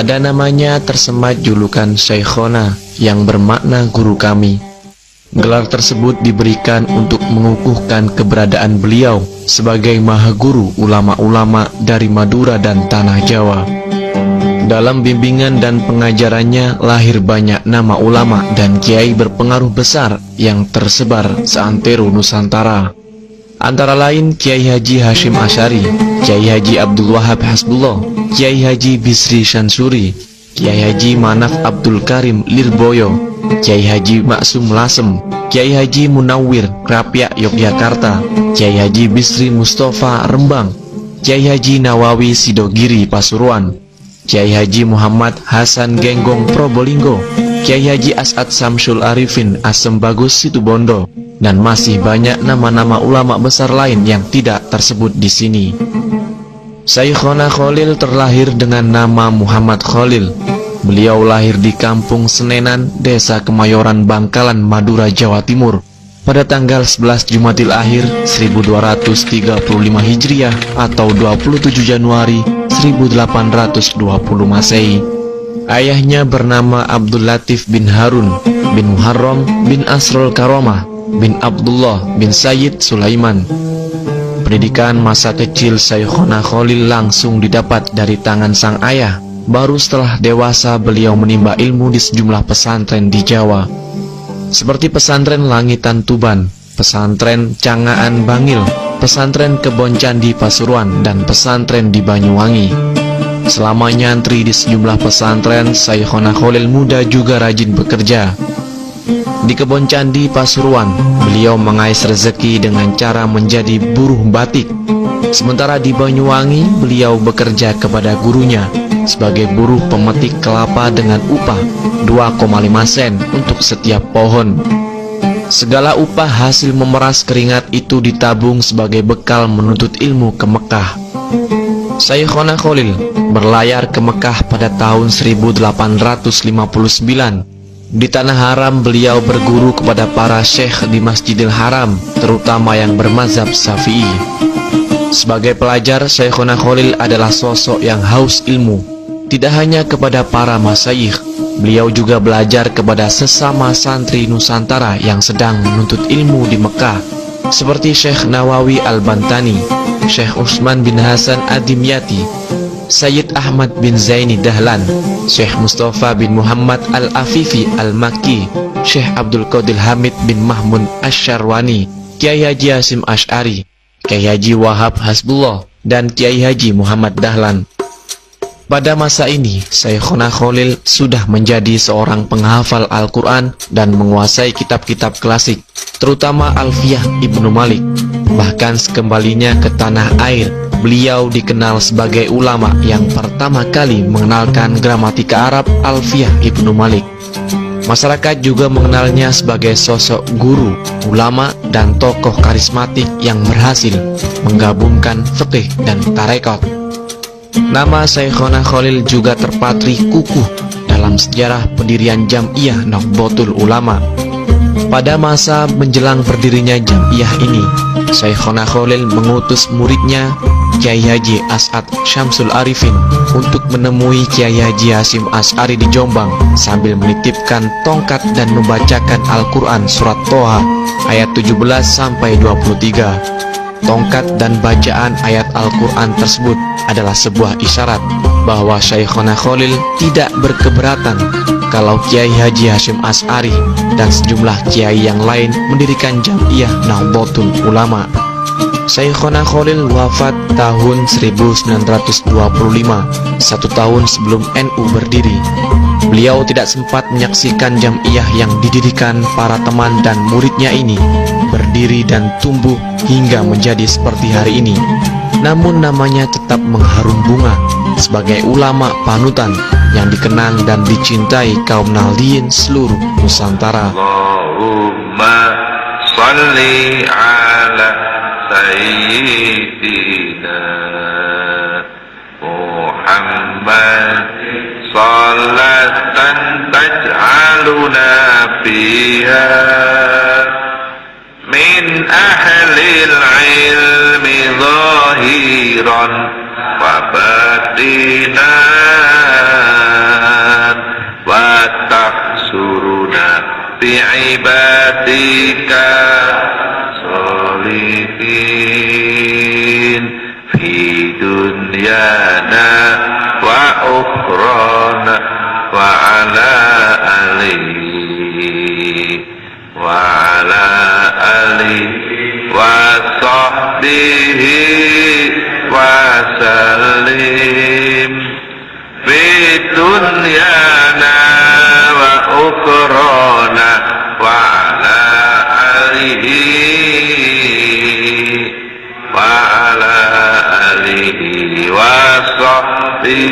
Pada namanya tersemat julukan Syekhona yang bermakna guru kami. Gelar tersebut diberikan untuk mengukuhkan keberadaan beliau sebagai maha guru ulama-ulama dari Madura dan Tanah Jawa. Dalam bimbingan dan pengajarannya lahir banyak nama ulama dan kiai berpengaruh besar yang tersebar seantero Nusantara. Antara lain Kiai Haji Hashim Asy'ari, Kiai Haji Abdul Wahab Hasbullah, Kiai Haji Bisri Syansuri, Kiai Haji Manaf Abdul Karim Lirboyo, Kiai Haji Maksum Lasem, Kiai Haji Munawwir Krapyak Yogyakarta, Kiai Haji Bisri Mustafa Rembang, Kiai Haji Nawawi Sidogiri Pasuruan, Kiai Haji Muhammad Hasan Genggong Probolinggo, Kiai Haji As'ad Samsul Arifin Asem Bagus Situbondo, dan masih banyak nama-nama ulama besar lain yang tidak tersebut di sini. Syekhona Khalil terlahir dengan nama Muhammad Khalil. Beliau lahir di Kampung Senenan, Desa Kemayoran, Bangkalan, Madura, Jawa Timur pada tanggal 11 Jumadil Akhir 1235 Hijriah atau 27 Januari 1820 Masehi. Ayahnya bernama Abdul Latif bin Harun bin Muharram bin Asrul Karomah bin Abdullah bin Sayyid Sulaiman. Pendidikan masa kecil Syekhona Khalil langsung didapat dari tangan sang ayah. Baru setelah dewasa beliau menimba ilmu di sejumlah pesantren di Jawa, seperti pesantren Langitan Tuban, pesantren Cangaan Bangil, pesantren Kebon Candi Pasuruan, dan pesantren di Banyuwangi. Selama nyantri di sejumlah pesantren, Syekhona Khalil muda juga rajin bekerja. Di Kebon Candi Pasuruan, beliau mengais rezeki dengan cara menjadi buruh batik. Sementara di Banyuwangi, beliau bekerja kepada gurunya sebagai buruh pemetik kelapa dengan upah 2,5 sen untuk setiap pohon. Segala upah hasil memeras keringat itu ditabung sebagai bekal menuntut ilmu ke Mekah. Syekhona Khalil berlayar ke Mekah pada tahun 1859. Di Tanah Haram beliau berguru kepada para syekh di Masjidil Haram, terutama yang bermazhab Syafi'i. Sebagai pelajar, Syekhona Khalil adalah sosok yang haus ilmu. Tidak hanya kepada para masyayikh, beliau juga belajar kepada sesama santri Nusantara yang sedang menuntut ilmu di Mekah, seperti Syekh Nawawi Al-Bantani, Syekh Utsman bin Hasan Ad-Dimyati, Sayyid Ahmad bin Zaini Dahlan, Syekh Mustafa bin Muhammad Al-Afifi Al-Makki, Syekh Abdul Qadir Hamid bin Mahmud Asy-Syarwani, Kiai Haji Hashim Asy'ari, Kiai Haji Wahab Hasbullah, dan Kiai Haji Muhammad Dahlan. Pada masa ini, Syekhona Khalil sudah menjadi seorang penghafal Al-Quran dan menguasai kitab-kitab klasik, terutama Alfiyah Ibnu Malik. Bahkan sekembalinya ke tanah air, beliau dikenal sebagai ulama yang pertama kali mengenalkan gramatika Arab Alfiyah Ibnu Malik. Masyarakat juga mengenalnya sebagai sosok guru, ulama, dan tokoh karismatik yang berhasil menggabungkan fikih dan tarekat. Nama Syekhona Khalil juga terpatri kukuh dalam sejarah pendirian Jam'iyah Nahdlatul Ulama. Pada masa menjelang berdirinya Jam'iyah ini, Syekhona Khalil mengutus muridnya Kiai Haji As'ad Syamsul Arifin untuk menemui Kiai Haji Hashim Asy'ari di Jombang sambil menitipkan tongkat dan membacakan Al-Quran surat Toha ayat 17-23. Tongkat dan bacaan ayat Al-Quran tersebut adalah sebuah isyarat bahwa Syekhona Khalil tidak berkeberatan kalau Kiai Haji Hashim Asy'ari dan sejumlah kiai yang lain mendirikan Jam'iyah Nahdlatul Ulama. Syekhona Khalil wafat tahun 1925, 1 tahun sebelum NU berdiri. Beliau tidak sempat menyaksikan Jam'iyah yang didirikan para teman dan muridnya ini berdiri dan tumbuh hingga menjadi seperti hari ini. Namun namanya tetap mengharum bunga sebagai ulama panutan yang dikenang dan dicintai kaum nahdliyin seluruh Nusantara. Allahumma salli ala Sayyidina Muhammad salatan taj'aluna fiha min ahlil ilmi zahiran wa batina عبادك الصالحين في دنيانا وأخرانا وعلى آله وصحبه وسلم في دنيانا وأخرانا وعلى آله وصحبه